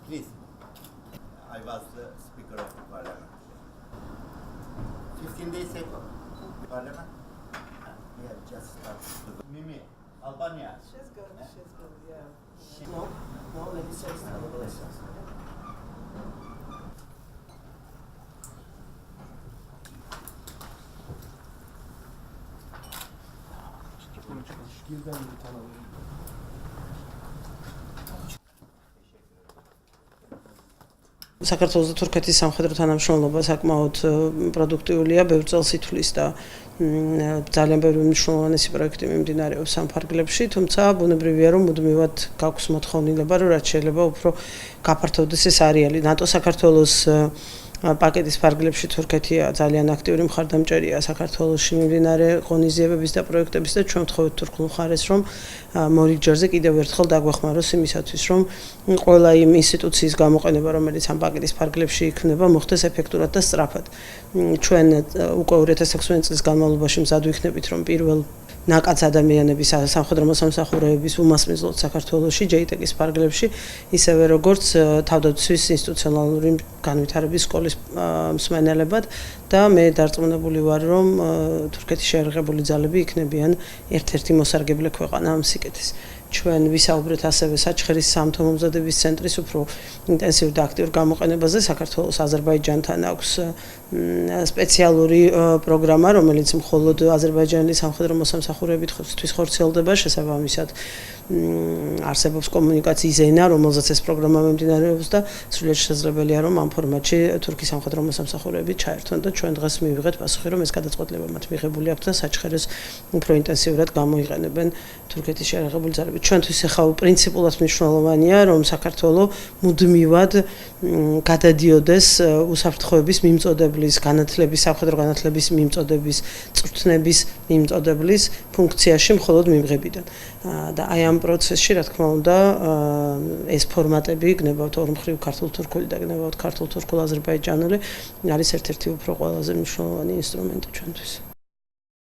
Please. I was the Speaker of the Parliament. 15 days ago. Parliament? We have just started. Mimi, Albania. She's good, yeah. No legislation. საქართველოს და თურქეთის სამხედრო თანამშრომლობა საკმაოდ პროდუქტიულია, ბევრ წელს ითვლის და ძალიან ბევრი მნიშვნელოვანი პროექტი მიმდინარეობს ამ ფარგლებში, თუმცა ბუნებრივია რომ მუდმივად გაქვს მოთხოვნილება, რომ რაც შეიძლება უფრო გაფართოვდეს ეს არეალი. ნატო საქართველოს პაკეტის ფარგლებში თურქეთია ძალიან აქტიური მხარდამჭერია საქართველოში მიმდინარე ღონისძიებების და პროექტების და ჩვენ ვთხოვთ თურქულ მხარეს რომ მორიგ ჯერზე კიდევ ერთხელ დაგვეხმაროს იმისათვის რომ ყველა იმ ინსტიტუციის გამოყენება რომელიც ამ პაკეტის ფარგლებში იქნება მოხდეს ეფექტურად და სწრაფად. ჩვენ უკვე 2016 წლის განმავლობაში მზად ვიქნებით რომ პირველ ნაკაც ადამიანების სამხედრო მოსამსახურეების უმასპინძლოთ საქართველოში JTEC-ის ფარგლებში, ისევე როგორც თავდაცვის ინსტიტუციონალური განვითარების სკოლის მსმენელებად და მე დარწმუნებული ვარ, რომ თურქეთის შეერაღებული ძალები იქნებიან ერთ-ერთი მოსარგებლე ქვეყანა ამ სიკეთის. ჩვენ ვისაუბრეთ ასევე საჩხერის სამთო მომზადების ცენტრის უფრო ინტენსიურ და აქტიურ გამოყენებაზე. საქართველოს აზერბაიჯანთან აქვს სპეციალური პროგრამა, რომელიც მხოლოდ აზერბაიჯანის სამხედრო მოსამსახურეებისთვის ხორციელდება, შესაბამისად არსებობს კომუნიკაციის ენა, რომელზეც ეს პროგრამა მიმდინარეობს და სრულიად შესაძლებელია რომ ამ ფორმატში თურქის სამხედრო მოსამსახურეები ჩაერთონ და ჩვენ დღეს მივიღეთ პასუხი რომ ეს გადაწყვეტილება მათ მიღებული აქვს და საჩხერეს უფრო ინტენსიურად გამოიყენებენ თურქეთის შეერაღებული ძალები. ჩვენთვის ახლა პრინციპულად მნიშვნელოვანია რომ საქართველოს მუდმივად გადადიოდეს უსაფრთხოების მიმწოდeblis, განათლების, სამხედრო განათლების მიმწოდების, წვრთნების მიმწოდeblis ფუნქციაში მხოლოდ მიმღებიდან. და აი ამ პროცესში რა თქმა უნდა ეს ფორმატები გნებავთ ორმხრივ ქართულ-თურქული და გნებავთ ქართულ-თურქულ-აზერბაიჯანული არის ერთ-ერთი უფრო ყველაზე მნიშვნელოვანი ინსტრუმენტი ჩვენთვის.